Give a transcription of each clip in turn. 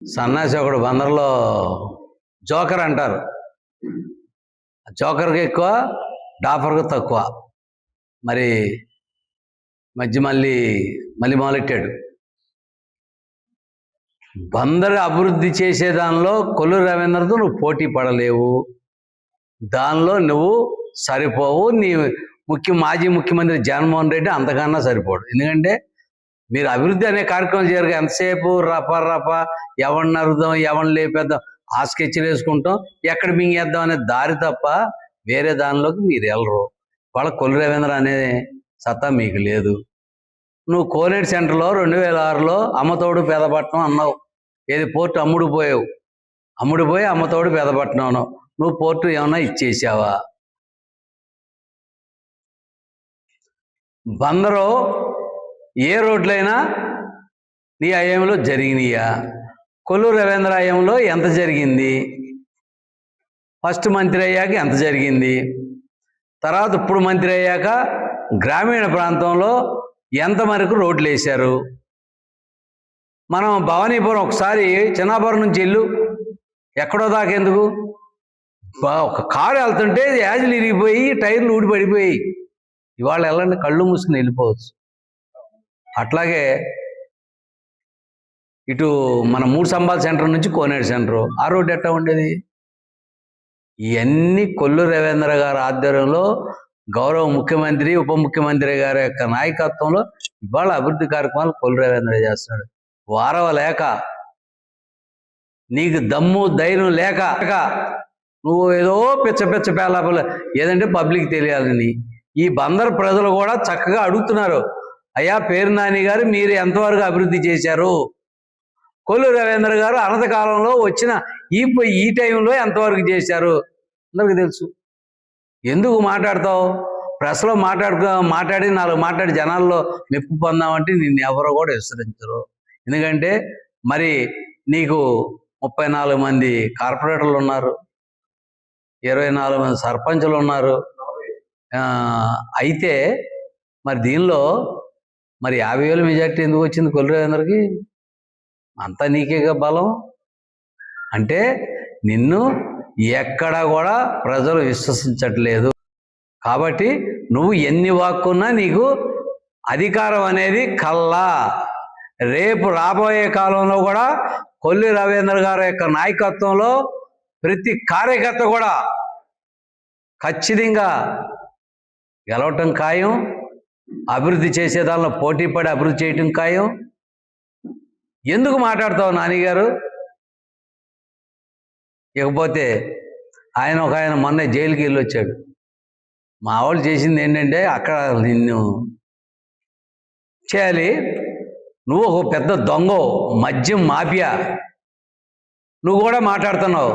సన్నాసి ఒకడు బందర్లో జోకర్ అంటారు. జోకర్కి ఎక్కువ, డాఫర్కి తక్కువ. మరి మళ్ళీ మొదలెట్టాడు. బందరు అభివృద్ధి చేసే దానిలో కొల్లూరు రవీంద్రతో నువ్వు పోటీ పడలేవు, దానిలో నువ్వు సరిపోవు. మాజీ ముఖ్యమంత్రి జగన్మోహన్ రెడ్డి అంతకన్నా సరిపోడు. ఎందుకంటే మీరు అభివృద్ధి అనే కార్యక్రమం చేయరు. ఎంతసేపు రప ఎవరిని అరుద్దాం, ఎవరిని లేపేద్దాం, ఆ స్కెచ్లు వేసుకుంటాం, ఎక్కడ మింగేద్దాం అనే దారి తప్ప వేరే దానిలోకి మీరు వెళ్ళరు. వాళ్ళ కొల్లూరు రవీంద్ర అనే సత్తా మీకు లేదు. నువ్వు కోనేటి సెంటర్లో 2006లో అమ్మతోడు పేదపట్నం అన్నావు. ఏది పోర్టు అమ్ముడిపోయి అమ్మతోడు పేదపట్నం అన్నావు. నువ్వు పోర్టు ఏమన్నా ఇచ్చేసావా? బందరు ఏ రోడ్లైనా నీ హయాంలో జరిగినాయా? కొల్లూరు రవీంద్ర హయాంలో ఎంత జరిగింది? ఫస్ట్ మంత్రి అయ్యాక ఎంత జరిగింది? తర్వాత ఇప్పుడు మంత్రి అయ్యాక గ్రామీణ ప్రాంతంలో ఎంత వరకు రోడ్లు వేశారు? మనం భవానీపురం ఒకసారి చిన్నాపురం నుంచి వెళ్ళు, ఎక్కడో దాకెందుకు, ఒక కారు వెళ్తుంటే యాజులు ఇరిగిపోయి టైర్లు ఊడిపడిపోయి. ఇవాళ వెళ్ళండి, కళ్ళు మూసుకుని వెళ్ళిపోవచ్చు. అట్లాగే ఇటు మన 3 స్తంభాల సెంటర్ నుంచి కోనేటి సెంటరు ఆ రోడ్డు ఎట్టా ఉండేది? ఇవన్నీ కొల్లూరు రవీంద్ర గారి ఆధ్వర్యంలో, గౌరవ ముఖ్యమంత్రి ఉప ముఖ్యమంత్రి గారి యొక్క నాయకత్వంలో ఇవాళ అభివృద్ధి కార్యక్రమాలు కొల్లూరు రవీంద్ర చేస్తున్నాడు. వారవ లేక, నీకు దమ్ము ధైర్యం లేక నువ్వు ఏదో పిచ్చ పేలాపలు ఏదంటే పబ్లిక్ తెలియాలని ఈ బందరు ప్రజలు కూడా చక్కగా అడుగుతున్నారు. అయ్యా పేరు నాని గారు, మీరు ఎంతవరకు అభివృద్ధి చేశారు? కొల్లూరు రవీంద్ర గారు అనంత కాలంలో వచ్చిన ఈ టైంలో ఎంతవరకు చేశారు? అందరికీ తెలుసు. ఎందుకు మాట్లాడతావు? ప్రెస్లో మాట్లాడి 4 మాట్లాడి జనాల్లో మెప్పు పొందామంటే నిన్ను ఎవరో కూడా విస్తరించరు. ఎందుకంటే మరి నీకు 34 మంది కార్పొరేటర్లు ఉన్నారు, 24 మంది సర్పంచులు ఉన్నారు. అయితే మరి దీనిలో మరి 50,000 మెజార్టీ ఎందుకు వచ్చింది కొల్లూరు రవీంద్రకి? అంతా నీకేగా బలం. అంటే నిన్ను ఎక్కడా కూడా ప్రజలు విశ్వసించట్లేదు. కాబట్టి నువ్వు ఎన్ని వాక్కున్నా నీకు అధికారం అనేది కల్లా. రేపు రాబోయే కాలంలో కూడా కొల్లూరు రవీంద్ర గారి యొక్క నాయకత్వంలో ప్రతి కార్యకర్త కూడా ఖచ్చితంగా గెలవటం ఖాయం. అభివృద్ధి చేసే దానిలో పోటీ పడి అభివృద్ధి చేయటం ఖాయం. ఎందుకు మాట్లాడతావు నాని గారు? ఇకపోతే ఆయన మొన్న జైలుకి వెళ్ళి వచ్చాడు. మా వాళ్ళు చేసింది ఏంటంటే అక్కడ నిన్ను చేయాలి, నువ్వు ఒక పెద్ద దొంగ, మద్యం మాఫియా, నువ్వు కూడా మాట్లాడుతున్నావు.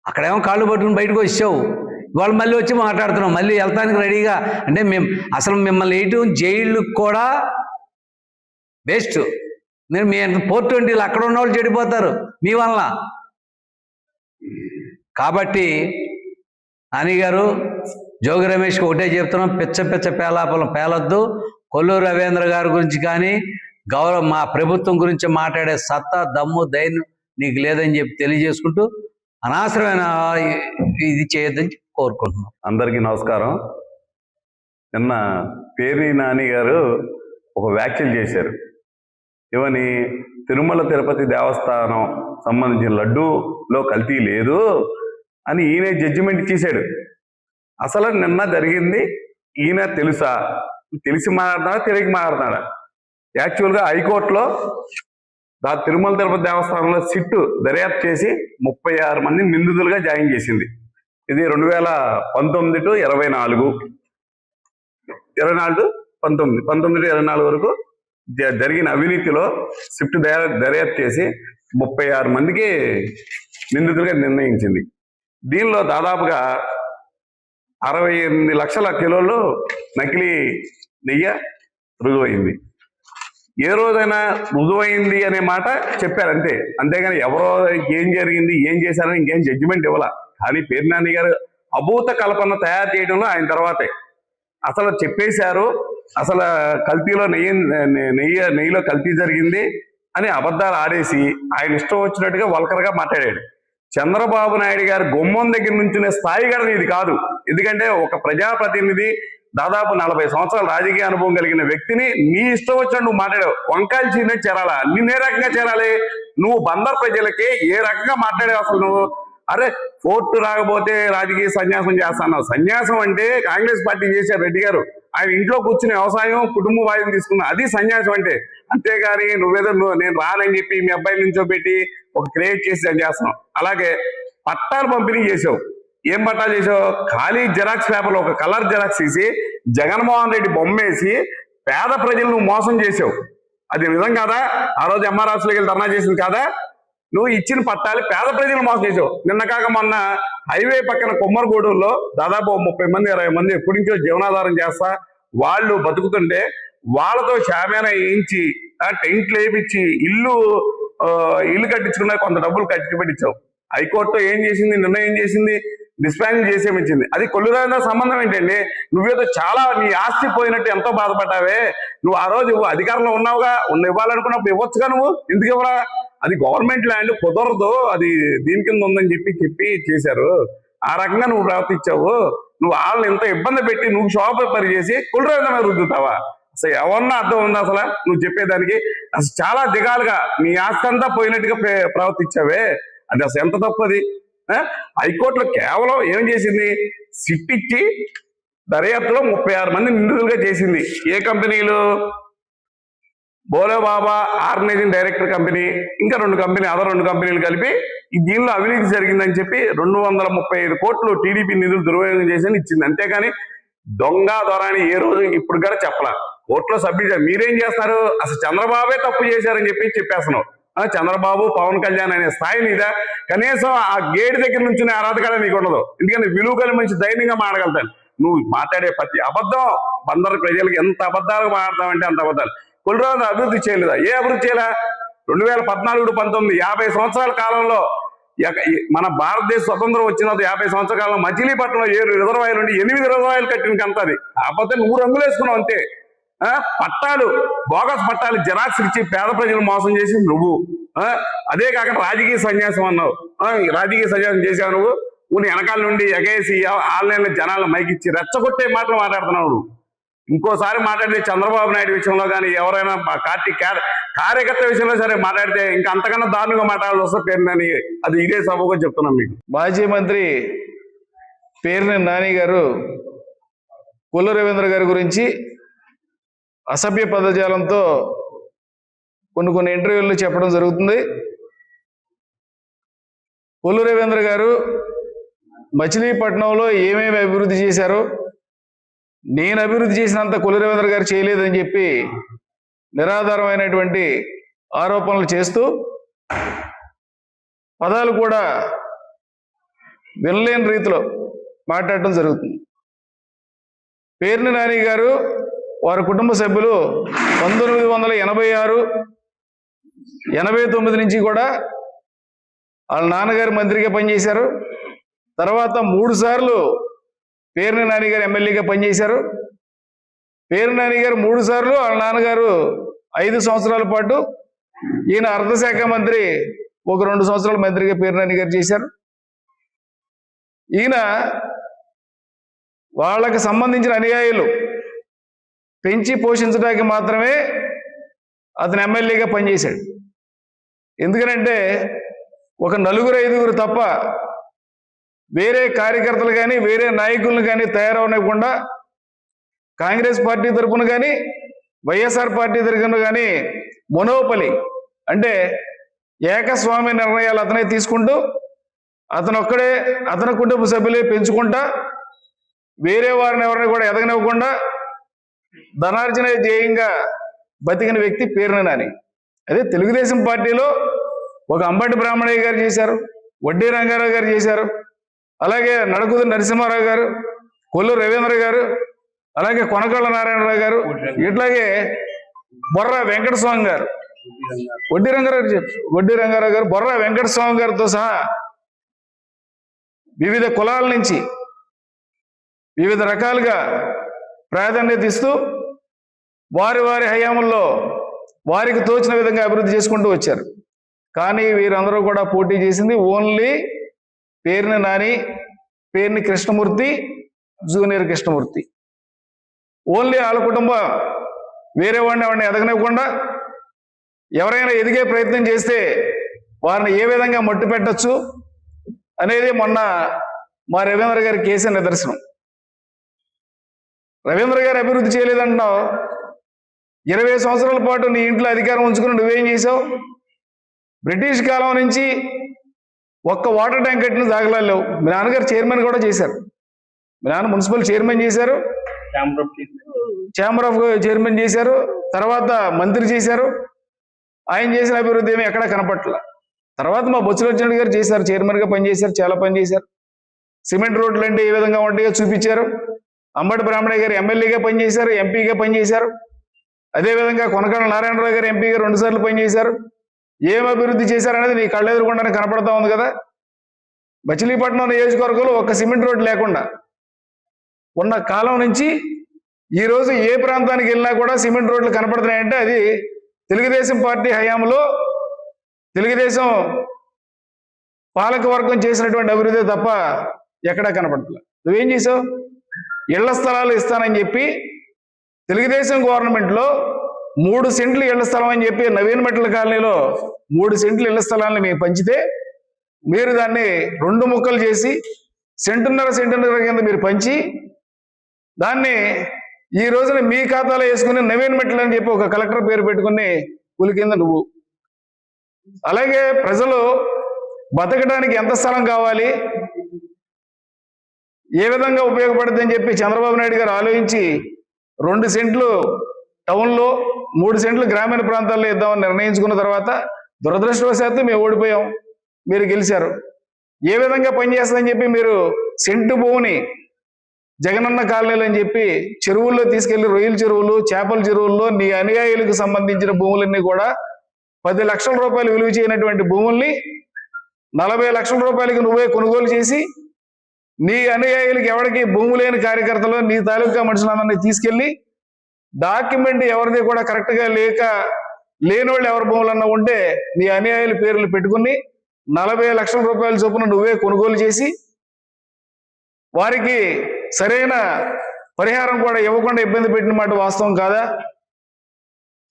అక్కడేమో కాళ్ళు పట్టుకుని బయటకు వచ్చావు, ఇవాళ మళ్ళీ వచ్చి మాట్లాడుతున్నావు, మళ్ళీ వెళ్తానికి రెడీగా. అంటే మిమ్మల్ని వేయటం జైళ్ళకు కూడా వేస్ట్. మీ 420 అక్కడ ఉన్న వాళ్ళు చెడిపోతారు మీ వలన. కాబట్టి నాని గారు, జోగి రమేష్కి ఒకటే చెప్తున్నాం, పిచ్చ పేలాపలం పేలొద్దు. కొల్లూరు రవీంద్ర గారి గురించి కానీ మా ప్రభుత్వం గురించి మాట్లాడే సత్తా, దమ్ము, ధైర్యం నీకు లేదని చెప్పి తెలియజేసుకుంటూ అనవసరమైన ఇది చేయొద్దని కోరుకుంటున్నాం. అందరికీ నమస్కారం. నిన్న పేర్ని నాని గారు ఒక వ్యాఖ్యలు చేశారు. ఇవని తిరుమల తిరుపతి దేవస్థానం సంబంధించిన లడ్డూలో కల్తీ లేదు అని ఈయన జడ్జిమెంట్ ఇచ్చేశాడు. అసలు నిన్న జరిగింది ఈయన తెలిసి మాట్లాడుతున్నాడా, తెలియక మాట్లాడుతున్నాడా? యాక్చువల్గా హైకోర్టులో తిరుమల తిరుపతి దేవస్థానంలో సిట్టు దర్యాప్తు చేసి 36 మందిని నిందితులుగా జాయిన్ చేసింది. ఇది 2019 to 24, 19 to 24 వరకు జరిగిన అవినీతిలో సిట్ దర్యాప్తు చేసి 36 మందికి నిందితులుగా నిర్ణయించింది. దీనిలో దాదాపుగా 68 లక్షల కిలోలు నకిలీ నెయ్యి రుజువైంది. ఏ రోజైనా రుజువైంది అనే మాట చెప్పారు అంతే, అంతేగాని ఎవరో ఏం జరిగింది, ఏం చేశారని ఇంకేం జడ్జిమెంట్ ఇవ్వాల. కానీ పేర్ని నాని గారు అభూత కల్పన తయారు చేయడంలో ఆయన తర్వాతే అసలు చెప్పేశారు. అసలు కల్తీలో నెయ్యిలో కల్తీ జరిగింది అని అబద్ధాలు ఆడేసి ఆయన ఇష్టం వచ్చినట్టుగా వల్కరగా మాట్లాడాడు. చంద్రబాబు నాయుడు గారు గుమ్మం దగ్గర నుంచునే స్థాయి కూడా ఇది కాదు. ఎందుకంటే ఒక ప్రజాప్రతినిధి, దాదాపు 40 సంవత్సరాల రాజకీయ అనుభవం కలిగిన వ్యక్తిని నీ ఇష్టం వచ్చినట్టు నువ్వు మాట్లాడావు. వంకాయలు చీరినట్టు చేరాలా? నిన్నే రకంగా చేరాలి? నువ్వు బందర్ ప్రజలకి ఏ రకంగా మాట్లాడావు అసలు నువ్వు? అరే కోర్టు రాకపోతే రాజకీయ సన్యాసం చేస్తాను. సన్యాసం అంటే కాంగ్రెస్ పార్టీ చేశారు రెడ్డి గారు. ఆయన ఇంట్లో కూర్చుని వ్యవసాయం, కుటుంబ వాయిదం తీసుకున్నా, అది సన్యాసం అంటే. అంతేగాని నువ్వేదో నేను రానని చెప్పి మీ అబ్బాయి నుంచోబెట్టి ఒక క్రియేట్ చేసి చేస్తున్నావు. అలాగే పట్టాలు పంపిణీ చేసావు. ఏం పట్టాలు చేసావు? ఖాళీ జిరాక్స్ పేపర్లో ఒక కలర్ జిరాక్స్ తీసి జగన్మోహన్ రెడ్డి బొమ్మేసి పేద ప్రజలను మోసం చేసావు. అది నిజం కాదా? ఆ రోజు ఎంఆర్ఆర్సీలోకి వెళ్ళి ధర్నా చేసింది కాదా? నువ్వు ఇచ్చిన పట్టాలు పేద ప్రజలను మోసం చేసావు. నిన్న కాక మొన్న హైవే పక్కన కొమ్మరగూడూరులో దాదాపు 30 మంది 20 మంది ఎప్పటి నుంచో జీవనాధారం చేస్తా వాళ్ళు బతుకుతుంటే వాళ్ళతో షామేనా వేయించి టెంట్లు వేయించి ఇల్లు కట్టించుకున్నా కొంత డబ్బులు ఖర్చు పెట్టించావు. హైకోర్టు ఏం చేసింది? నిర్ణయం చేసింది, డిస్పాండ్ చేసేమిచ్చింది. అది కొల్లురాజు సంబంధం ఏంటండి? నువ్వేదో చాలా నీ ఆస్తి పోయినట్టు ఎంతో బాధపడ్డావే. నువ్వు ఆ రోజు అధికారంలో ఉన్నావుగా, ఇవ్వాలనుకున్నప్పుడు ఇవ్వచ్చుగా. నువ్వు ఎందుకు ఇవ్వరా? అది గవర్నమెంట్ ల్యాండ్, కుదరదు, అది దీని కింద ఉందని చెప్పి చేశారు. ఆ రకంగా నువ్వు ప్రవర్తించావు. నువ్వు వాళ్ళని ఎంత ఇబ్బంది పెట్టి నువ్వు షాప్ పని చేసి కులరాజు మీద రుద్దుతావా? అసలు ఎవరన్నా అర్థం ఉందా అసలు నువ్వు చెప్పేదానికి? అసలు చాలా దిగాలుగా నీ ఆస్తి అంతా పోయినట్టుగా ప్రవర్తించావే. అది అసలు ఎంత తప్పది? హైకోర్టులో కేవలం ఏం చేసింది? సిట్ ఇచ్చి దర్యాప్తులో 36 మంది నిందితులుగా చేసింది. ఏ కంపెనీలు? బోలేబాబా ఆర్గనైజింగ్ డైరెక్టర్ కంపెనీ, ఇంకా 2 కంపెనీలు కలిపి దీనిలో అవినీతి జరిగిందని చెప్పి 235 కోట్లు టీడీపీ నిధులు దుర్వినియోగం చేసి ఇచ్చింది. అంతేకాని దొంగ దొరాని ఏ రోజు ఇప్పుడు కూడా చెప్పలా. కోర్టులో సబ్మిట్ మీరేం చేస్తారు? అసలు చంద్రబాబే తప్పు చేశారని చెప్పేస్తున్నావు. చంద్రబాబు, పవన్ కళ్యాణ్ అనే స్థాయి మీద కనీసం ఆ గేట్ దగ్గర నుంచి అర్హత కూడా నీకు ఉండదు. ఎందుకంటే విలువ కలిగి మంచి ధైర్యంగా మాట్లాడగలుగుతాను. నువ్వు మాట్లాడే ప్రతి అబద్ధం బందరు ప్రజలకు ఎంత అబద్ధాలు మాట్లాడతావంటే అంత అబద్ధాలు. కొల్లురాజు అభివృద్ధి చేయలేదా? ఏ అభివృద్ధి చేయలే? 2014-19 50 సంవత్సరాల కాలంలో మన భారతదేశ స్వతంత్రం వచ్చిన 50 సంవత్సరాల కాలంలో మచిలీపట్నంలో 7 రిజర్వాయర్లు ఉండి 8 రిజర్వాయర్లు కట్టిన కంతది. కాకపోతే నువ్వు రంగులు వేసుకున్నావు అంతే. పట్టాలు, బోగస్ పట్టాలు జిరాక్స్ ఇచ్చి పేద ప్రజలు మోసం చేసి నువ్వు. అదే కాక రాజకీయ సన్యాసం అన్నావు. రాజకీయ సన్యాసం చేసావు నువ్వు. నీ వెనకాల నుండి ఎగేసి ఆన్లైన్లో జనాలను మైకిచ్చి రెచ్చగొట్టే మాటలు మాట్లాడుతున్నావు నువ్వు. ఇంకోసారి మాట్లాడితే చంద్రబాబు నాయుడు విషయంలో కానీ ఎవరైనా పార్టీ కార్యకర్త విషయంలో సరే మాట్లాడితే ఇంకా అంతకన్నా దారుణంగా మాట్లాడాల్సి వస్తే పేరునని అది ఇదే సభగా చెప్తున్నాం మీకు. మాజీ మంత్రి పేర్ని నాని గారు కొల్లు రవీంద్ర గారి గురించి అసభ్య పదజాలంతో కొన్ని ఇంటర్వ్యూల్లో చెప్పడం జరుగుతుంది. కొల్లు రవీంద్ర గారు మచిలీపట్నంలో ఏమేమి అభివృద్ధి చేశారో నేను అభివృద్ధి చేసినంత కొల్లు రవీంద్ర గారు చేయలేదని చెప్పి నిరాధారమైనటువంటి ఆరోపణలు చేస్తూ పదాలు కూడా వినలేని రీతిలో మాట్లాడటం జరుగుతుంది. పేర్ని నాని గారు వారి కుటుంబ సభ్యులు 1986, 89 నుంచి కూడా వాళ్ళ నాన్నగారు మంత్రిగా పనిచేశారు. తర్వాత 3 సార్లు పేర్ని నాని గారు ఎమ్మెల్యేగా పనిచేశారు. పేర్ని నాని గారు 3 సార్లు, వాళ్ళ నాన్నగారు 5 సంవత్సరాల పాటు, ఈయన అర్థశాఖ మంత్రి ఒక 2 సంవత్సరాల మంత్రిగా పేర్ని నాని గారు చేశారు. ఈయన వాళ్ళకి సంబంధించిన అనుయాయులు పెంచి పోషించడానికి మాత్రమే అతను ఎమ్మెల్యేగా పనిచేశాడు. ఎందుకనంటే ఒక 4-5 తప్ప వేరే కార్యకర్తలు కానీ వేరే నాయకులను కానీ తయారవనివ్వకుండా కాంగ్రెస్ పార్టీ తరఫున కానీ వైఎస్ఆర్ పార్టీ తరఫున కానీ మొనోపలి అంటే ఏకస్వామ్య నిర్ణయాలు అతనే తీసుకుంటూ అతని కుటుంబ సభ్యులే పెంచుకుంటా వేరే వారిని ఎవరిని కూడా ఎదగనివ్వకుండా ధనార్జన ధ్యేయంగా బతికిన వ్యక్తి పేర్ని నాని. అదే తెలుగుదేశం పార్టీలో ఒక అంబటి బ్రాహ్మణయ్య గారు చేశారు, వడ్డీ రంగారావు గారు చేశారు, అలాగే నడకుదురు నరసింహారావు గారు, కొల్లు రవీంద్ర గారు, అలాగే కొనకళ్ళ నారాయణరావు గారు, ఇట్లాగే బొర్ర వెంకటస్వామి గారు, వడ్డీ రంగారావు గారు, బొర్ర వెంకటస్వామి గారితో సహా వివిధ కులాల నుంచి వివిధ రకాలుగా ప్రాధాన్యత ఇస్తూ వారి హయాంలో వారికి తోచిన విధంగా అభివృద్ధి చేసుకుంటూ వచ్చారు. కానీ వీరందరూ కూడా పోటీ చేసింది ఓన్లీ పేరుని నాని, పేరుని కృష్ణమూర్తి, జూనియర్ కృష్ణమూర్తి. ఓన్లీ వాళ్ళ కుటుంబం వేరే వాడిని ఎదగనివ్వకుండా ఎవరైనా ఎదిగే ప్రయత్నం చేస్తే వారిని ఏ విధంగా మట్టు పెట్టచ్చు అనేది మొన్న మా రవీంద్ర గారి కేసే నిదర్శనం. రవీంద్ర గారు అభివృద్ధి చేయలేదంటున్నావు. 20 సంవత్సరాల పాటు నీ ఇంట్లో అధికారం ఉంచుకుని నువ్వేం చేసావు? బ్రిటిష్ కాలం నుంచి ఒక్క వాటర్ ట్యాంక్ కట్టిన దాఖలాలు. మీ నాన్నగారు చైర్మన్ కూడా చేశారు. మీ నాన్న మున్సిపల్ చైర్మన్ చేశారు, ఛాంబర్ ఆఫ్ చైర్మన్ చేశారు, తర్వాత మంత్రి చేశారు. ఆయన చేసిన అభివృద్ధి ఏమి ఎక్కడా కనపట్ల. తర్వాత మా బొత్స గారు చేశారు, చైర్మన్గా పనిచేశారు, చాలా పని చేశారు. సిమెంట్ రోడ్లు అంటే ఏ విధంగా ఉంటాయో చూపించారు. అంబటి బ్రాహ్మణయ్య గారు ఎమ్మెల్యేగా పనిచేశారు, ఎంపీగా పనిచేశారు. అదేవిధంగా కొనకళ్ళ నారాయణరావు గారు ఎంపీగా 2 సార్లు పనిచేశారు. ఏం అభివృద్ధి చేశారనేది నీ కళ్ళెదురుకుండానే కనపడతా ఉంది కదా. మచిలీపట్నం నియోజకవర్గంలో ఒక్క సిమెంట్ రోడ్ లేకుండా ఉన్న కాలం నుంచి ఈరోజు ఏ ప్రాంతానికి వెళ్ళినా కూడా సిమెంట్ రోడ్లు కనపడుతున్నాయంటే అది తెలుగుదేశం పార్టీ హయాంలో తెలుగుదేశం పాలకవర్గం చేసినటువంటి అభివృద్ధి తప్ప ఎక్కడా కనపడట్లేదు. నువ్వేం చేసావు? ఇళ్ల స్థలాలు ఇస్తానని చెప్పి తెలుగుదేశం గవర్నమెంట్లో 3 సెంట్లు ఇళ్ల స్థలం అని చెప్పి నవీన్ మెట్ల కాలనీలో 3 సెంట్లు ఇళ్ల స్థలాన్ని మేము పంచితే మీరు దాన్ని 2 ముక్కలు చేసి సెంటున్నర కింద మీరు పంచి దాన్ని ఈ రోజున మీ ఖాతాలో వేసుకుని నవీన్ మెట్లు అని చెప్పి ఒక కలెక్టర్ పేరు పెట్టుకుని కూలి కింద నువ్వు. అలాగే ప్రజలు బతకడానికి ఎంత స్థలం కావాలి, ఏ విధంగా ఉపయోగపడుతుంది అని చెప్పి చంద్రబాబు నాయుడు గారు ఆలోచించి 2 సెంట్లు టౌన్లో 3 సెంట్లు గ్రామీణ ప్రాంతాల్లో ఇద్దామని నిర్ణయించుకున్న తర్వాత దురదృష్టవశాత్తు మేము ఓడిపోయాం, మీరు గెలిచారు. ఏ విధంగా పనిచేస్తుందని చెప్పి మీరు సెంటు భూమిని జగనన్న కాలనీలు అని చెప్పి చెరువుల్లో తీసుకెళ్లి రొయ్యల చెరువులు, చేపల చెరువుల్లో నీ అనుయాయులకు సంబంధించిన భూములన్నీ కూడా 10 లక్షల రూపాయలు విలువ చేయనటువంటి భూముల్ని 40 లక్షల రూపాయలకి నువ్వే కొనుగోలు చేసి నీ అనుయాయులకి ఎవరికి భూమి లేని కార్యకర్తలు నీ తాలూకా మనుషులందరినీ తీసుకెళ్లి డాక్యుమెంట్ ఎవరిది కూడా కరెక్ట్గా లేని వాళ్ళు ఎవరి భూములన్నా ఉంటే నీ అనుయాయుల పేర్లు పెట్టుకుని 40 లక్షల రూపాయల చొప్పున నువ్వే కొనుగోలు చేసి వారికి సరైన పరిహారం కూడా ఇవ్వకుండా ఇబ్బంది పెట్టిన మాట వాస్తవం కాదా?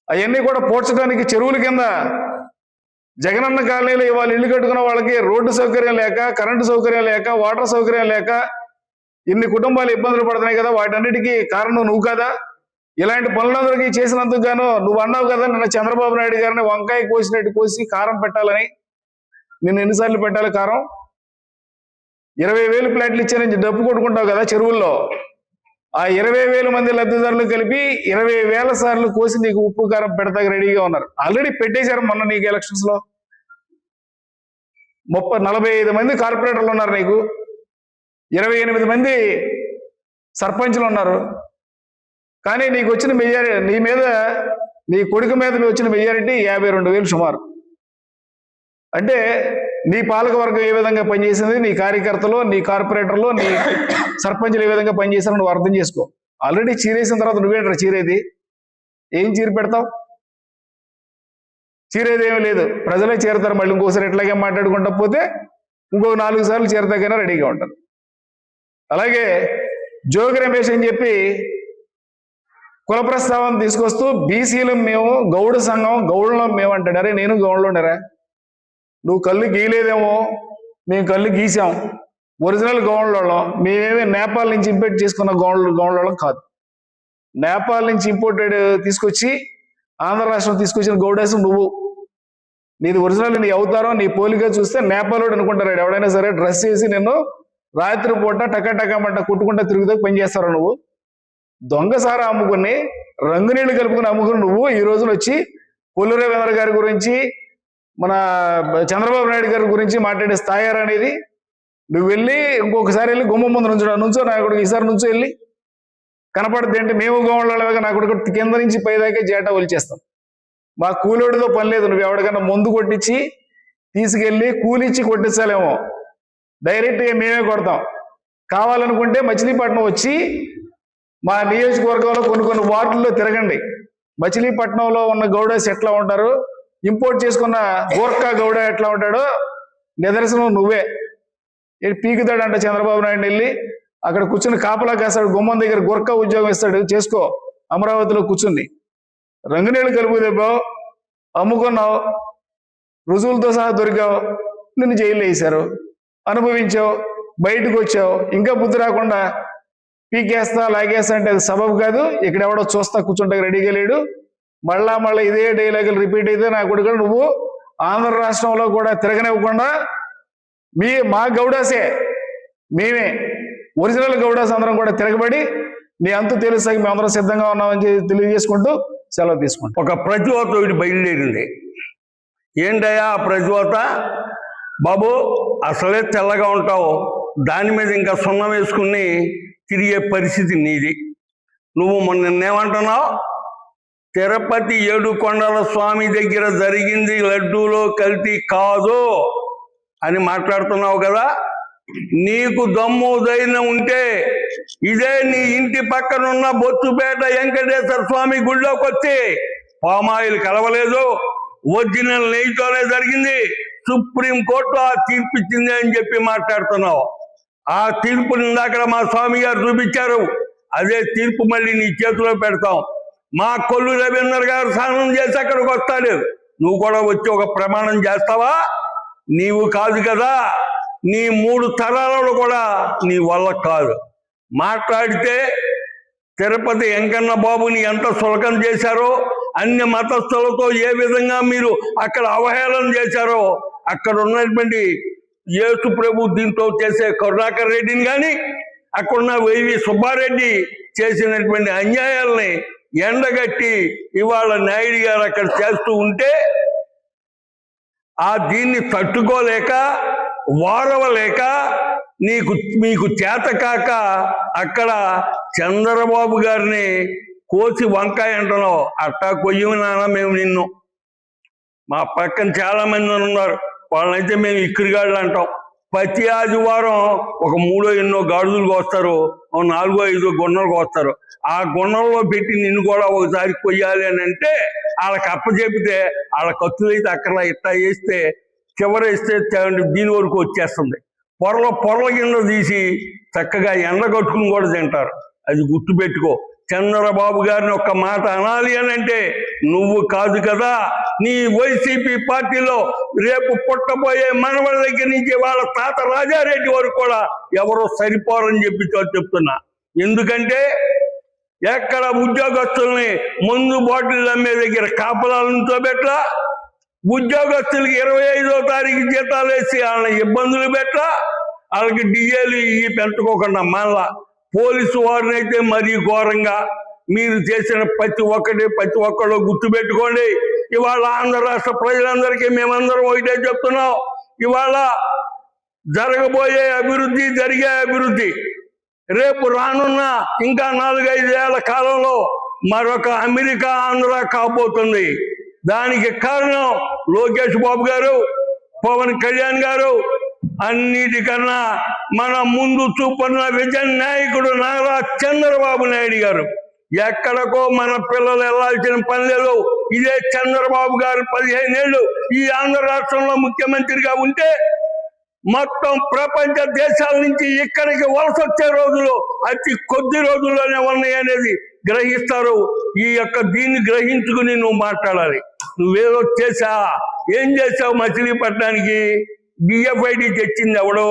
అవన్నీ కూడా పోడ్చడానికి చెరువుల కింద జగనన్న కాలనీలో ఇవాళ ఇల్లు కట్టుకున్న వాళ్ళకి రోడ్డు సౌకర్యం లేక, కరెంటు సౌకర్యం లేక, వాటర్ సౌకర్యం లేక ఇన్ని కుటుంబాలు ఇబ్బందులు పడుతున్నాయి కదా. వాటన్నిటికీ కారణం నువ్వు కదా. ఇలాంటి పనులందరికీ చేసినందుకు గాను నువ్వు అన్నావు కదా నిన్న చంద్రబాబు నాయుడు గారిని వంకాయ కోసినట్టు కోసి కారం పెట్టాలని. నిన్ను ఎన్నిసార్లు పెట్టాలి కారం? 20,000 ప్లాట్లు ఇచ్చానని డబ్బు కొట్టుకుంటావు కదా చెరువుల్లో. ఆ 20,000 మంది లబ్ధిదారులు కలిపి 20,000 సార్లు కోసి నీకు ఉప్పు కారం పెడతాకి రెడీగా ఉన్నారు. ఆల్రెడీ పెట్టేశారు మొన్న నీకు ఎలక్షన్స్ లో. 45 మంది కార్పొరేటర్లు ఉన్నారు నీకు, 28 మంది సర్పంచ్లు ఉన్నారు. కానీ నీకు వచ్చిన మెజారిటీ నీ కొడుకు మీద వచ్చిన మెజారిటీ 52,000 సుమారు. అంటే నీ పాలకవర్గం ఏ విధంగా పనిచేసింది, నీ కార్యకర్తలు, నీ కార్పొరేటర్లు, నీ సర్పంచ్లు ఏ విధంగా పనిచేశారో నువ్వు అర్థం చేసుకో. ఆల్రెడీ చీరేసిన తర్వాత నువ్వేంటారు చీరేది? ఏం చీర పెడతావు? చీరేది ఏమీ లేదు. ప్రజలే చేరతారు. మళ్ళీ ఇంకోసారి ఎట్లాగే మాట్లాడుకుంటా పోతే ఇంకొక 4 సార్లు చేరతాకైనా రెడీగా ఉంటారు. అలాగే జోగి రమేష్ అని చెప్పి కుల ప్రస్తావన తీసుకొస్తూ బీసీలు మేము, గౌడ సంఘం, గౌడులో మేము అంటాడు. అరే నేను గౌడులో ఉండరా? నువ్వు కళ్ళు గీయలేదేమో, మేము కళ్ళు గీసాం. ఒరిజినల్ గౌండ్లోళ్ళం. మేమేమి నేపాల్ నుంచి ఇంపోర్ట్ చేసుకున్న గౌండ్లోళ్ళం కాదు. నేపాల్ నుంచి ఇంపోర్టెడ్ తీసుకొచ్చి ఆంధ్ర రాష్ట్రం తీసుకొచ్చిన గౌడాసం నువ్వు. నీది ఒరిజినల్, నీ అవతారం, నీ పోలిక చూస్తే నేపాలోడు అనుకుంటారు. ఎవడైనా సరే డ్రెస్ చేసి నిన్ను రాత్రి పూట టకటకమంట కుట్టుకుంటా తిరుగుతూ పని చేస్తావు నువ్వు. దొంగసారా అమ్ముకుని, రంగునీళ్లు కలుపుకుని అమ్ముకుని నువ్వు ఈ రోజున వచ్చి కొల్లు రవీంద్ర గారి గురించి, మన చంద్రబాబు నాయుడు గారి గురించి మాట్లాడే స్థాయి అనేది. నువ్వు వెళ్ళి ఇంకొకసారి వెళ్ళి గుమ్మ ముందు నుంచో నా కొడుకు ఈసారి నుంచో వెళ్ళి కనపడుతుంది అంటే మేము గోవాళ్ళగా నా కొడుకు కింద నుంచి పైదాకే జేటా ఒలిచేస్తాం. మా కూలోడితో పని లేదు. నువ్వు ఎవరికైనా మందు కొట్టించి తీసుకెళ్ళి కూలిచ్చి కొట్టించాలేమో, డైరెక్ట్గా మేమే కొడతాం. కావాలనుకుంటే మచిలీపట్నం వచ్చి మా నియోజకవర్గంలో కొన్ని వార్డుల్లో తిరగండి. మచిలీపట్నంలో ఉన్న గౌడాస్ ఎట్లా ఉంటారు, ఇంపోర్ట్ చేసుకున్న గోర్ఖా గౌడ ఎట్లా ఉంటాడో నిదర్శనం నువ్వే. పీకుతాడంట చంద్రబాబు నాయుడు వెళ్ళి అక్కడ కూర్చుని కాపలా కాస్తాడు, గుమ్మం దగ్గర గోర్ఖా ఉద్యోగం ఇస్తాడు, చేసుకో అమరావతిలో కూర్చుని. రంగునీళ్ళు కలుపు దెబ్బావు, అమ్ముకున్నావు, రుజువులతో సహా దొరికావు, నిన్ను జైల్లో వేశారు, అనుభవించావు, బయటకు వచ్చావు, ఇంకా బుద్ధి రాకుండా పీకేస్తా లాగేస్తా అంటే అది సబబు కాదు. ఇక్కడ ఎవడో చూస్తా కూర్చుంటే రెడీగా లేడు. మళ్ళా ఇదే డైలాగులు రిపీట్ అయితే నా కొడుకు నువ్వు ఆంధ్ర రాష్ట్రంలో కూడా తిరగనివ్వకుండా మా గౌడాసే, మేమే ఒరిజినల్ గౌడాస్ అందరం కూడా తిరగబడి నీ అంతు తెలుస్తాకి మేమందరం సిద్ధంగా ఉన్నామని తెలియజేసుకుంటూ సెలవు తీసుకుంటాం. ఒక ప్రతివత ఒకటి బయలుదేరింది. ఏంటయ్యా ఆ ప్రతివత? బాబు అసలే తెల్లగా ఉంటావు, దాని మీద ఇంకా సున్నం వేసుకుని తిరిగే పరిస్థితి నీది. నువ్వు నిన్నేమంటున్నావు? తిరుపతి ఏడుకొండల స్వామి దగ్గర జరిగింది లడ్డూలో కల్తీ కాదు అని మాట్లాడుతున్నావు కదా. నీకు దమ్ము ధైర్యం ఉంటే ఇదే నీ ఇంటి పక్కనున్న బొత్తుపేట వెంకటేశ్వర స్వామి గుడిలోకి వచ్చి పామాయిల్ కలవలేదు, ఒరిజినల్ నెయ్యితోనే జరిగింది, సుప్రీంకోర్టు ఆ తీర్పు ఇచ్చింది అని చెప్పి మాట్లాడుతున్నావు. ఆ తీర్పుని ఇందాక మా స్వామి గారు చూపించారు. అదే తీర్పు మళ్ళీ నీ చేతిలో పెడతాం. మా కొల్లు రవీందర్ గారు స్నానం చేసి అక్కడికి వస్తాడు, నువ్వు కూడా వచ్చి ఒక ప్రమాణం చేస్తావా? నీవు కాదు కదా, నీ 3 తరాలలో కూడా నీ వల్ల కాదు. మాట్లాడితే తిరుపతి వెంకన్న బాబుని ఎంత సులకం చేశారో, అన్ని మతస్థులతో ఏ విధంగా మీరు అక్కడ అవహేళన చేశారో, అక్కడ ఉన్నటువంటి యేసు ప్రభు దీంతో చేసే కరుణాకర్ రెడ్డిని కానీ అక్కడున్న వైవి సుబ్బారెడ్డి చేసినటువంటి అన్యాయాల్ని ఎండగట్టి ఇవాళ నాయుడు గారు అక్కడ చేస్తూ ఉంటే దీన్ని తట్టుకోలేక వారవలేక మీకు చేతకాక అక్కడ చంద్రబాబు గారిని కోసి వంకాయ అంటున్నావు. అట్టా కొయ్యము నాన్న మేము నిన్ను. మా పక్కన చాలా మంది ఉన్నారు, వాళ్ళనైతే మేము ఇక్కడిగాళ్ళు అంటాం. ప్రతి ఆదివారం ఒక 3 ఎన్నో గాడుదలు కోస్తారు, 4 5 గున్నలు కోస్తారు. ఆ గున్నల్లో పెట్టి నిన్ను కూడా ఒకసారి కొయ్యాలి అని అంటే వాళ్ళకి అప్పచెపితే వాళ్ళ ఖర్చులు అయితే అక్కడ ఇట్టా వేస్తే చివరేస్తే దీని వరకు వచ్చేస్తుంది. పొరల కింద తీసి చక్కగా ఎండగట్టుకుని కూడా తింటారు. అది గుర్తుపెట్టుకో. చంద్రబాబు గారిని ఒక్క మాట అనాలి అని అంటే నువ్వు కాదు కదా, నీ వైసీపీ పార్టీలో రేపు పుట్టబోయే మనవడి దగ్గర నుంచి వాళ్ళ తాత రాజారెడ్డి వరకు కూడా ఎవరో సరిపోరని చెప్పి చెప్తున్నా. ఎందుకంటే ఎక్కడ ఉద్యోగస్తుల్ని మందు బాటిల్ అమ్మే దగ్గర కాపలాలతో పెట్టా, ఉద్యోగస్తులకి 25వ తారీఖు జీతాలు వేసి వాళ్ళని ఇబ్బందులు పెట్టా, వాళ్ళకి డిఏలు పెంచుకోకుండా మళ్ళా పోలీసు వారిని అయితే మరీ ఘోరంగా మీరు చేసిన ప్రతి ఒక్కళ్ళు గుర్తుపెట్టుకోండి. ఇవాళ ఆంధ్ర రాష్ట్ర ప్రజలందరికీ మేమందరం ఒకటే చెప్తున్నాం, ఇవాళ జరగబోయే అభివృద్ధి, జరిగే అభివృద్ధి రేపు రానున్న ఇంకా 4-5 ఏళ్ల కాలంలో మరొక అమెరికా ఆంధ్ర కాబోతుంది. దానికి కారణం లోకేష్ బాబు గారు, పవన్ కళ్యాణ్ గారు, అన్నిటికన్నా మన ముందు చూపున్న విజన్ నాయకుడు నారా చంద్రబాబు నాయుడు గారు. ఎక్కడికో మన పిల్లలు వెళ్లాల్సిన పని లేదు. ఇదే చంద్రబాబు గారు 15 ఏళ్ళు ఈ ఆంధ్ర రాష్ట్రంలో ముఖ్యమంత్రిగా ఉంటే మొత్తం ప్రపంచ దేశాల నుంచి ఇక్కడికి వలస వచ్చే రోజులు అతి కొద్ది రోజుల్లోనే ఉన్నాయి అనేది గ్రహిస్తారు. దీన్ని గ్రహించుకుని నువ్వు మాట్లాడాలి. నువ్వేదో ఏం చేసావు? మచిలీపట్నానికి బిఎఫ్ఐడి తెచ్చింది ఎవరు?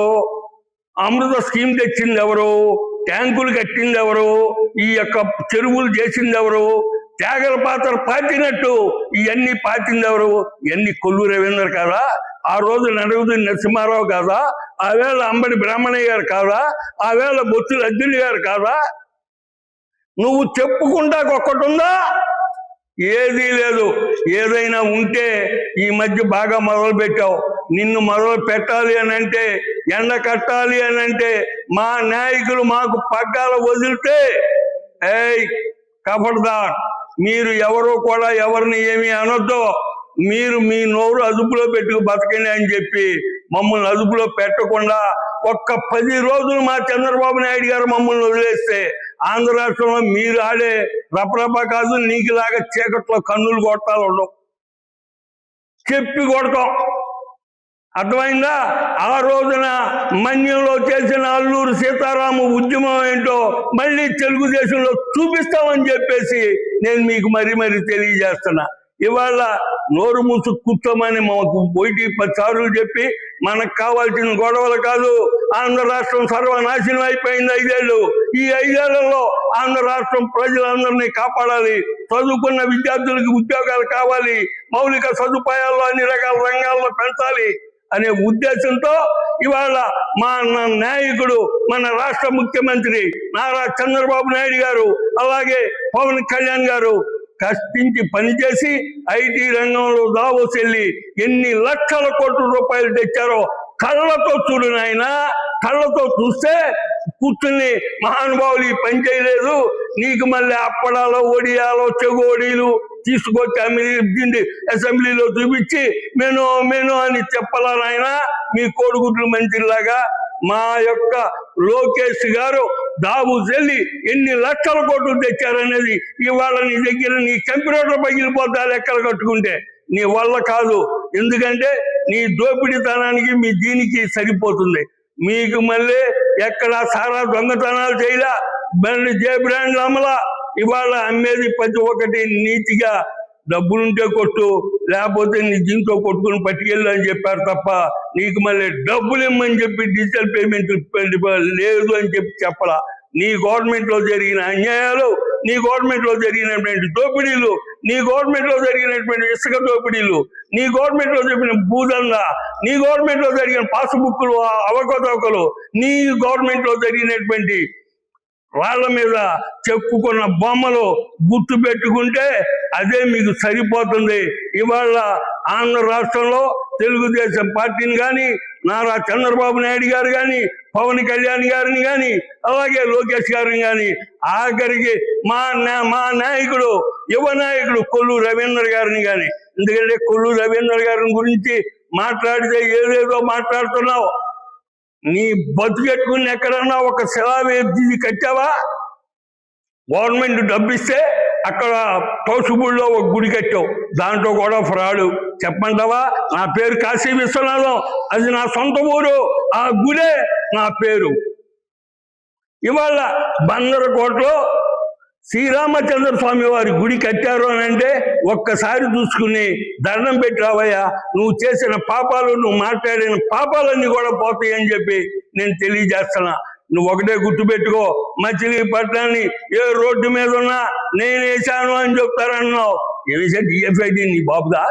అమృత స్కీమ్ తెచ్చింది ఎవరు? ట్యాంకులు కట్టింది ఎవరు? చెరువులు చేసింది ఎవరు? త్యాగల పాత్ర పాతినట్టు ఇవన్నీ పాతింది ఎవరు? ఇవన్నీ కొల్లు రవీందర్ కాదా? ఆ రోజు నడుగుతున్న నరసింహారావు కాదా? ఆ వేళ అంబడి బ్రాహ్మణయ్య గారు కాదా? ఆ వేళ బొత్తుల అర్జున్ గారు కాదా? నువ్వు చెప్పుకుంటా ఒక్కటి ఉందా? ఏదీ లేదు. ఏదైనా ఉంటే ఈ మధ్య బాగా మొదలు పెట్టావు. నిన్ను మొదలు పెట్టాలి అని అంటే, ఎండ కట్టాలి అని అంటే మా నాయకులు మాకు పగ్గాలు వదిలితే కబడ్దార్, మీరు ఎవరు కూడా ఎవరిని ఏమీ అనొద్దు, మీరు మీ నోరు అదుపులో పెట్టుకు బతకండి అని చెప్పి మమ్మల్ని అదుపులో పెట్టకుండా ఒక్క 10 రోజులు మా చంద్రబాబు నాయుడు గారు మమ్మల్ని వదిలేస్తే ఆంధ్ర రాష్ట్రంలో మీరు ఆడే రపరప కాదు, నీకులాగా చీకట్లో కన్నులు కొట్టాలు ఉండవు, చెప్పి కొడతాం. అర్థమైందా? ఆ రోజున మన్యంలో చేసిన అల్లూరు సీతారాము ఉద్యమం ఏంటో మళ్ళీ తెలుగుదేశంలో చూపిస్తామని చెప్పేసి నేను మీకు మరీ తెలియజేస్తున్నా. ఇవాళ నోరు మూసు కూర్చోమని మాకు 1-10 సార్లు చెప్పి మనకు కావాల్సిన గొడవలు కాదు. ఆంధ్ర రాష్ట్రం సర్వనాశనం అయిపోయింది 5 ఏళ్ళు. ఈ 5 ఏళ్లలో ఆంధ్ర రాష్ట్రం ప్రజలందరినీ కాపాడాలి, చదువుకున్న విద్యార్థులకు ఉద్యోగాలు కావాలి, మౌలిక సదుపాయాల్లో అన్ని రకాల రంగాల్లో పెంచాలి అనే ఉద్దేశంతో ఇవాళ మా నాయకుడు, మన రాష్ట్ర ముఖ్యమంత్రి నారా చంద్రబాబు నాయుడు గారు, అలాగే పవన్ కళ్యాణ్ గారు కష్టించి పనిచేసి ఐటీ రంగంలో దావోస్ వెళ్ళి ఎన్ని లక్షల కోట్ల రూపాయలు తెచ్చారో కళ్ళతో చూడు నాయన. కళ్ళతో చూస్తే కూర్చుని మహానుభావులు ఈ పని చేయలేదు, నీకు మళ్ళీ అప్పడాలో ఒడియాలో చెగోడీలు తీసుకొచ్చి అసెంబ్లీలో చూపించి మెను అని చెప్పాలా నాయన? మీ కోడిగుడ్లు మంత్రిలాగా మా యొక్క లోకేష్ గారు దావోస్ వెళ్ళి ఎన్ని లక్షల కోట్లు తెచ్చారనేది ఇవాళ నీ దగ్గర నీ కంప్యూటర్ పగిలిపోతా లెక్కలు కట్టుకుంటే నీ వల్ల కాదు. ఎందుకంటే నీ దోపిడీతనానికి మీ దీనికి సరిపోతుంది. మీకు మళ్ళీ ఎక్కడ సారా దొంగతనాలు చేయలా, మళ్ళీ జే బ్రాండ్లు అమ్మలా. ఇవాళ అమ్మేది ప్రతి ఒక్కటి నీతిగా డబ్బులుంటే కొట్టు, లేకపోతే నీ దీంతో కొట్టుకుని పట్టుకెళ్ళు అని చెప్పారు తప్ప నీకు మళ్ళీ డబ్బులు ఇమ్మని చెప్పి డిజిటల్ పేమెంట్ లేదు అని చెప్పలా. నీ గవర్నమెంట్ లో జరిగిన అన్యాయాలు, నీ గవర్నమెంట్ లో జరిగినటువంటి దోపిడీలు, నీ గవర్నమెంట్ లో జరిగినటువంటి ఇసుక దోపిడీలు, నీ గవర్నమెంట్ లో చెప్పిన భూదంద, నీ గవర్నమెంట్ లో జరిగిన పాస్బుక్లు అవకతవకలు, నీ గవర్నమెంట్ లో జరిగినటువంటి వాళ్ళ మీద చెప్పుకున్న బొమ్మలు గుర్తు పెట్టుకుంటే అదే మీకు సరిపోతుంది. ఇవాళ ఆంధ్ర రాష్ట్రంలో తెలుగుదేశం పార్టీని కానీ, నారా చంద్రబాబు నాయుడు గారు కానీ, పవన్ కళ్యాణ్ గారిని కానీ, అలాగే లోకేష్ గారిని కానీ, ఆఖరికి మా నాయకుడు, యువ నాయకుడు కొల్లు రవీంద్ర గారిని కానీ, ఎందుకంటే కొల్లు రవీంద్ర గారిని గురించి మాట్లాడితే ఏదేదో మాట్లాడుతున్నావు. నీ బతుకెట్టుకుని ఎక్కడన్నా ఒక శిలావేది కట్టావా? గవర్నమెంట్ డబ్బిస్తే అక్కడ తోసుబుడిలో ఒక గుడి కట్టావు, దాంట్లో కూడా ఫ్రాడు. చెప్పంటావా? నా పేరు కాశీ విశ్వనాథం, అది నా సొంత ఊరు, ఆ గుడే నా పేరు. ఇవాళ బందరకోటలో శ్రీరామచంద్ర స్వామి వారి గుడి కట్టారు అని అంటే ఒక్కసారి చూసుకుని దండం పెట్టి రావయ్యా, నువ్వు చేసిన పాపాలు, నువ్వు మాట్లాడిన పాపాలన్నీ కూడా పోతాయి అని చెప్పి నేను తెలియజేస్తున్నా. నువ్వు ఒకటే గుర్తుపెట్టుకో, మచిలీపట్నాన్ని ఏ రోడ్డు మీద ఉన్నా నేను వేసాను అని చెప్తారన్నావు. ఏమిసా డిఎఫ్ఐడి నీ బాబుదా?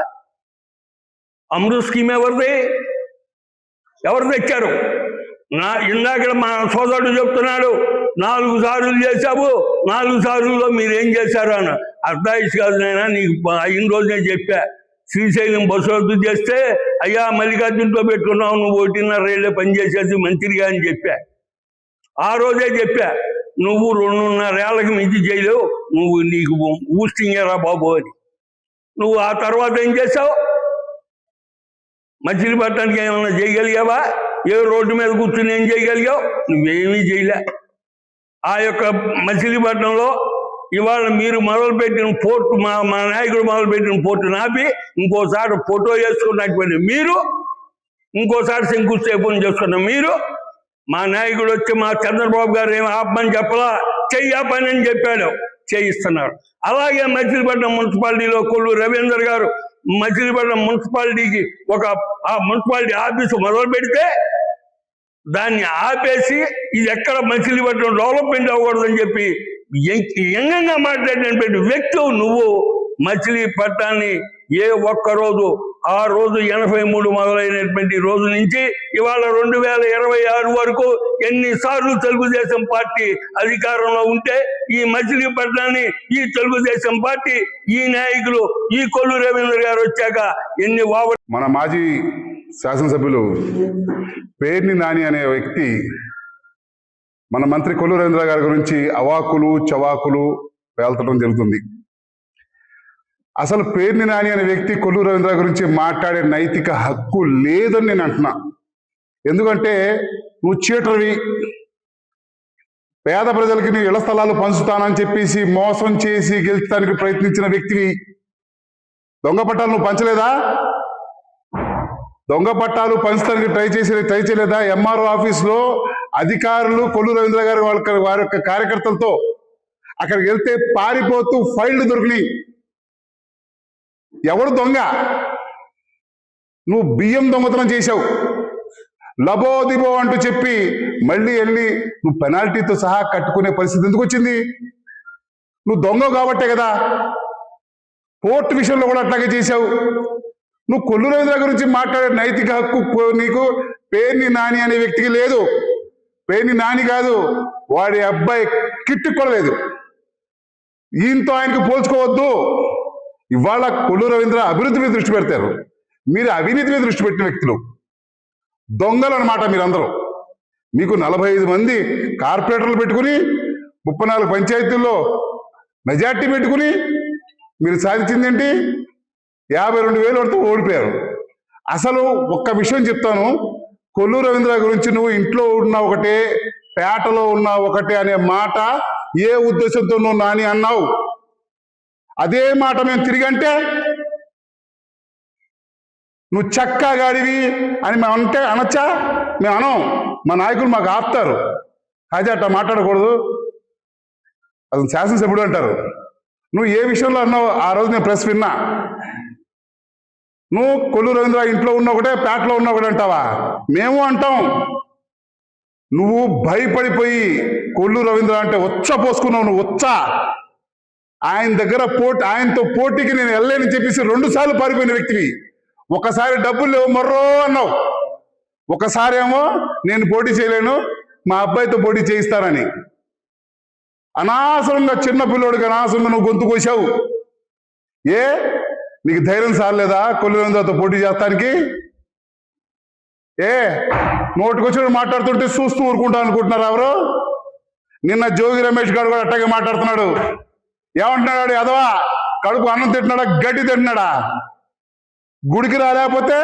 అమృత్ స్కీమ్ ఎవరు తెచ్చారు? ఇందాక మా సోదరుడు చెప్తున్నాడు 4 సార్లు చేశావు, 4 సార్లులో మీరేం చేశారు అని. అర్ధాయిష్ కాదు నైనా, నీకు అయిన రోజునే చెప్పా. శ్రీశైలం బస్సు రద్దు చేస్తే అయ్యా మల్లికార్జునతో పెట్టుకున్నావు, నువ్వు 1.5 ఏళ్ళే పనిచేసేది మంత్రిగా అని చెప్పా. ఆ రోజే చెప్పా, నువ్వు 2.5 ఏళ్ళకి మించి చేయలేవు, నువ్వు నీకు ఊస్టింగేరా బాబు అని. నువ్వు ఆ తర్వాత ఏం చేసావు? మచిలీపట్నానికి ఏమన్నా చేయగలిగావా? ఏ రోడ్డు మీద కూర్చుని ఏం చేయగలిగావు? నువ్వేమీ చేయలే. ఆ యొక్క మచిలీపట్నంలో ఇవాళ మీరు మొదలుపెట్టిన పోర్టు, మా నాయకుడు మొదలుపెట్టిన పోర్టు నాపి ఇంకోసారి ఫోటో వేసుకున్నటువంటి మీరు, ఇంకోసారి శంకుస్థాపన చేసుకున్న మీరు, మా నాయకుడు వచ్చి మా చంద్రబాబు గారు ఏమి ఆపమని చెప్పలా, చెయ్యి పని అని చెప్పాడు, చేయిస్తున్నారు. అలాగే మచిలీపట్నం మున్సిపాలిటీలో కొల్లు రవీంద్ర గారు మచిలీపట్నం మున్సిపాలిటీకి ఆ మున్సిపాలిటీ ఆఫీసు మొదలు పెడితే దాన్ని ఆపేసి ఇది ఎక్కడ మచిలీపట్నం డెవలప్మెంట్ అవ్వకూడదని చెప్పి వ్యంగ్యంగా మాట్లాడినటువంటి వ్యక్తి నువ్వు. మచిలీపట్నాన్ని ఏ ఒక్కరోజు, ఆ రోజు 83 మొదలైనటువంటి రోజు నుంచి ఇవాళ 2026 వరకు ఎన్నిసార్లు తెలుగుదేశం పార్టీ అధికారంలో ఉంటే ఈ మచిలీపట్నాన్ని ఈ తెలుగుదేశం పార్టీ, ఈ నాయకులు, ఈ కొల్లు రవీంద్ర గారు వచ్చాక ఎన్ని మన మాజీ శాసనసభ్యులు పేర్ని నాని అనే వ్యక్తి మన మంత్రి కొల్లు రవీంద్ర గారి గురించి అవాకులు చవాకులు పేల్చడం జరుగుతుంది. అసలు పేర్ని నాని అనే వ్యక్తి కొల్లు రవీంద్ర గురించి మాట్లాడే నైతిక హక్కు లేదని నేను అంటున్నా. ఎందుకంటే నువ్వు చీటర్వి, పేద ప్రజలకి నీ ఇళ్ల స్థలాలు పంచుతానని చెప్పేసి మోసం చేసి గెలిచడానికి ప్రయత్నించిన వ్యక్తివి. దొంగ పట్టాలు నువ్వు పంచలేదా? దొంగ పట్టాలు పంచడానికి ట్రై చేయలేదా? ఎంఆర్ఓ ఆఫీస్లో అధికారులు కొల్లు రవీంద్ర గారు వారి యొక్క కార్యకర్తలతో అక్కడికి వెళ్తే పారిపోతూ ఫైళ్లు దొరికినాయి. ఎవడు దొంగ? నువ్వు బియ్యం దొంగతనం చేశావు. లబోదిబో అంటూ చెప్పి మళ్ళీ వెళ్ళి నువ్వు పెనాల్టీతో సహా కట్టుకునే పరిస్థితి ఎందుకు వచ్చింది? నువ్వు దొంగ కాబట్టే కదా. పోర్టు విషయంలో కూడా అట్లాగే చేశావు. నువ్వు కొల్లు రవీంద్ర గురించి మాట్లాడే నైతిక హక్కు నీకు పేర్ని నాని అనే వ్యక్తికి లేదు. పేర్ని నాని కాదు, వాడి అబ్బాయి కిట్టు కూడా లేదు. ఈయనతో ఆయనకు పోల్చుకోవద్దు. ఇవాళ కొల్లు రవీంద్ర అభివృద్ధి మీద దృష్టి పెడతారు, మీరు అవినీతి మీద దృష్టి పెట్టిన వ్యక్తులు, దొంగలు అనమాట మీరందరూ. మీకు 45 మంది కార్పొరేటర్లు పెట్టుకుని 34 పంచాయతీల్లో మెజార్టీ పెట్టుకుని మీరు సాధించింది ఏంటి? 52,000 వరకు ఓడిపోయారు. అసలు ఒక్క విషయం చెప్తాను, కొల్లు రవీంద్ర గురించి నువ్వు ఇంట్లో ఉన్న ఒకటే, పేటలో ఉన్న ఒకటే అనే మాట ఏ ఉద్దేశంతో నువ్వు నాని అన్నావు? అదే మాట మేము తిరిగంటే నువ్వు చక్కా గాడివి అని మేము అంటే అనొచ్చా? మేము అనం. మా నాయకులు మాకు ఆపుతారు, అదే అట్లా మాట్లాడకూడదు, అది శాసనసభ్యుడు అంటారు. నువ్వు ఏ విషయంలో అన్నావు ఆ రోజు? నేను ప్రెస్ విన్నా. నువ్వు కొల్లు రవీంద్ర ఇంట్లో ఉన్న ఒకటే, పేటలో ఉన్న ఒకటే అంటావా? మేము అంటాం. నువ్వు భయపడిపోయి కొల్లు రవీంద్ర అంటే ఉచ్చ పోసుకున్నావు. నువ్వు ఉచ్చ. ఆయనతో పోటీకి నేను వెళ్ళలేని చెప్పేసి 2 సార్లు పారిపోయిన వ్యక్తివి. ఒకసారి డబ్బులు లేవు మర్రో అన్నావు, ఒకసారి ఏమో నేను పోటీ చేయలేను మా అబ్బాయితో పోటీ చేయిస్తానని. అనవసరంగా చిన్న పిల్లోడికి అనవసరంగా నువ్వు గొంతు కోసావు. నీకు ధైర్యం సారలేదా కొల్లు రవీంద్రతో పోటీ చేస్తానికి? నోటికొచ్చి మాట్లాడుతుంటే చూస్తూ ఊరుకుంటా అనుకుంటున్నారు ఎవరు? నిన్న జోగి రమేష్ గారు కూడా అట్టగే మాట్లాడుతున్నాడు. ఏమంటున్నాడు? ఎదవా కడుపు అన్నం తింటున్నాడా, గడ్డి తింటున్నాడా? గుడికి రాలేకపోతే,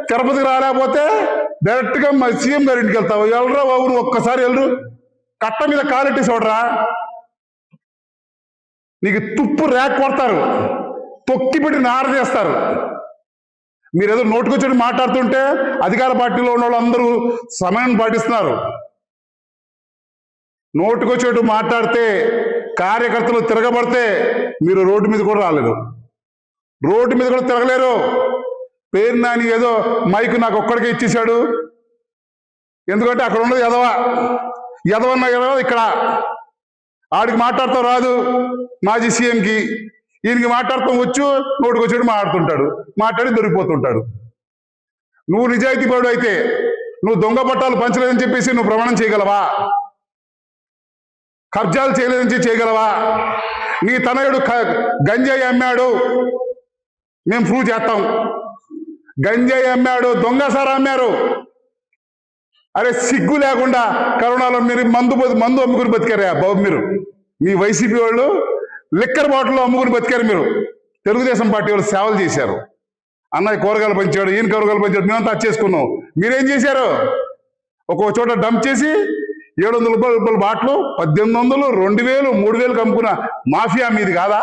తిరుపతికి రాలేకపోతే డైరెక్ట్గా మా సీఎం గారి ఇంటికి వెళ్తావు. వెళ్ళరా బాబు, ఒక్కసారి వెళ్ళరు, కట్ట మీద కాలెట్టి చూడరా, నీకు తుప్పు రేక్ కొడతారు, తొక్కి పెట్టి నార చేస్తారు. మీరేదో నోటుకొచ్చి మాట్లాడుతుంటే అధికార పార్టీలో ఉన్న వాళ్ళందరూ సమయం పాటిస్తున్నారు. నోటుకొచ్చేట్టు మాట్లాడితే కార్యకర్తలు తిరగబడితే మీరు రోడ్డు మీద కూడా రాలేరు, రోడ్డు మీద కూడా తిరగలేరు. పేరు నాని ఏదో మైకు నాకు ఒక్కడికే ఇచ్చేశాడు, ఎందుకంటే అక్కడ ఉన్నది ఎదవన్న ఇక్కడ ఆడికి మాట్లాడతాం రాదు మాజీ సీఎంకి, ఈయనకి మాట్లాడతాం వచ్చు, నోటుకొచ్చాడు మాట్లాడుతుంటాడు, మాట్లాడి దొరికిపోతుంటాడు. నువ్వు నిజాయితీ పరుడు అయితే నువ్వు దొంగ పట్టాలు పంచలేదని చెప్పేసి నువ్వు ప్రమాణం చేయగలవా? కబ్జాలు చేయలేదని చేయగలవా? నీ తనయుడు గంజాయి అమ్మాడు, మేము ప్రూవ్ చేస్తాం. గంజాయి అమ్మాడు, దొంగ సారా అమ్మారు. అరే సిగ్గు లేకుండా కరోనాలో మీరు మందు అమ్ముకుని బతికారా బాబు? మీరు మీ వైసీపీ వాళ్ళు లిక్కర్ బాటిల్లో అమ్ముకుని బతికారు. మీరు తెలుగుదేశం పార్టీ వాళ్ళు సేవలు చేశారు. అన్నయ్య కూరగాయలు పంచాడు, ఈయన కూరగాయలు పంచాడు, మేమంతా వచ్చేసుకున్నాం. మీరేం చేశారు? ఒక్కో చోట డంప్ చేసి 700 రూపాయల బాట్లు 1800, 2000, 3000 అమ్ముకున్న మాఫియా మీది కాదా?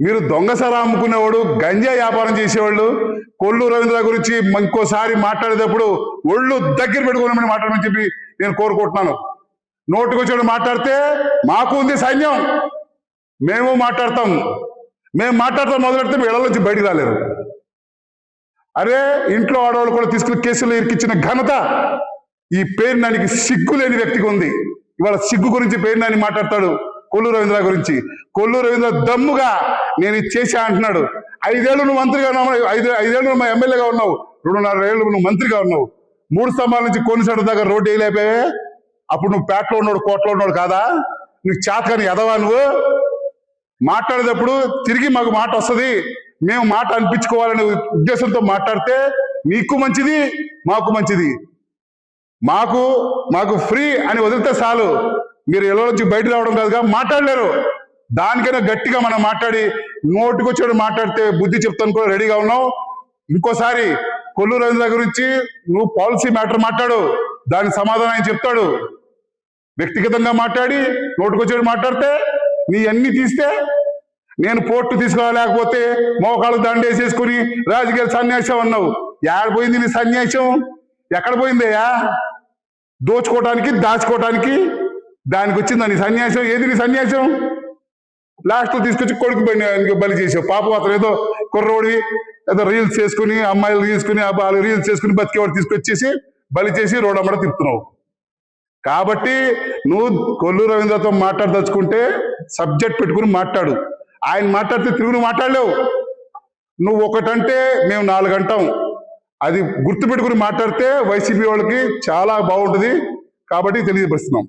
మీరు దొంగసరా అమ్ముకునేవాడు, గంజా వ్యాపారం చేసేవాళ్ళు. కొల్లు రవీంద్ర గురించి ఇంకోసారి మాట్లాడేటప్పుడు ఒళ్ళు దగ్గర పెట్టుకోమని మాట్లాడమని చెప్పి నేను కోరుకుంటున్నాను. నోటుకొచ్చాడు మాట్లాడితే మాకు ఉంది సైన్యం, మేము మాట్లాడతాం మొదలెడితే మీ ఇళ్ల నుంచి బయటికి రాలేరు. అరే ఇంట్లో ఆడవాళ్ళు కూడా తీసుకుని కేసులు ఇరికిచ్చిన ఘనత ఈ పేరు నానికి సిగ్గు లేని వ్యక్తికి ఉంది. ఇవాళ సిగ్గు గురించి పేరు నాని మాట్లాడతాడు కొల్లు రవీంద్ర గురించి. కొల్లు రవీంద్ర దమ్ముగా నేను ఇది చేశా అంటున్నాడు. 5 ఏళ్ళు నువ్వు మంత్రిగా ఉన్నావు, 5 ఏళ్ళు నువ్వు ఎమ్మెల్యేగా ఉన్నావు, 2.5 ఏళ్ళు నువ్వు మంత్రిగా ఉన్నావు. 3 స్తంభాల నుంచి కోనిసెడ దాకా రోడ్డు వేయలేకపోయావే. అప్పుడు నువ్వు పేటలో ఉన్నాడు, కోటలో ఉన్నాడు కాదా? నీకు చేతకాని ఎదవా నువ్వు? మాట్లాడేటప్పుడు తిరిగి మాకు మాట వస్తుంది, మేము మాట అనిపించుకోవాలనే ఉద్దేశంతో మాట్లాడితే నీకు మంచిది, మాకు మంచిది. మాకు ఫ్రీ అని వదిలితే చాలు, మీరు ఇళ్ళ నుంచి బయట రావడం కాదుగా, మాట్లాడలేరు. దానికైనా గట్టిగా మనం మాట్లాడి నోటికొచ్చాడు మాట్లాడితే బుద్ధి చెప్తాను కూడా రెడీగా ఉన్నాం. ఇంకోసారి కొల్లు రవీంద్ర గురించి నువ్వు పాలసీ మ్యాటర్ మాట్లాడు, దానికి సమాధానం ఆయన చెప్తాడు. వ్యక్తిగతంగా మాట్లాడి నోటుకొచ్చేది మాట్లాడితే నీ అన్ని తీస్తే నేను పోర్టు తీసుకురాలేకపోతే మోకాళ్ళు దండేసేసుకుని రాజకీయ సన్యాసం అన్నావు. పోయింది నీ సన్యాసం? ఎక్కడ పోయిందయ్యా? దోచుకోవటానికి దాచుకోవటానికి దానికి వచ్చిందా నీ సన్యాసం? ఏది నీ సన్యాసం? లాస్ట్ తీసుకొచ్చి కొడుకు బలి చేసావు. పాపం అతను ఏదో కుర్రోడి ఏదో రీల్స్ చేసుకుని అమ్మాయిలు తీసుకుని అబ్బాయిలు రీల్స్ చేసుకుని బతికేవాడు తీసుకొచ్చేసి బలి చేసి రోడ్ అమ్మడ తిప్పుతున్నావు. కాబట్టి నువ్వు కొల్లు రవీంద్రతో మాట్లాడదలుచుకుంటే సబ్జెక్ట్ పెట్టుకుని మాట్లాడు. ఆయన మాట్లాడితే తిరుగును మాట్లాడలేవు. నువ్వు ఒకటంటే మేము 4 అంటాం. అది గుర్తుపెట్టుకుని మాట్లాడితే వైసీపీ వాళ్ళకి చాలా బాగుంటుంది. కాబట్టి తెలియపరుస్తున్నాం.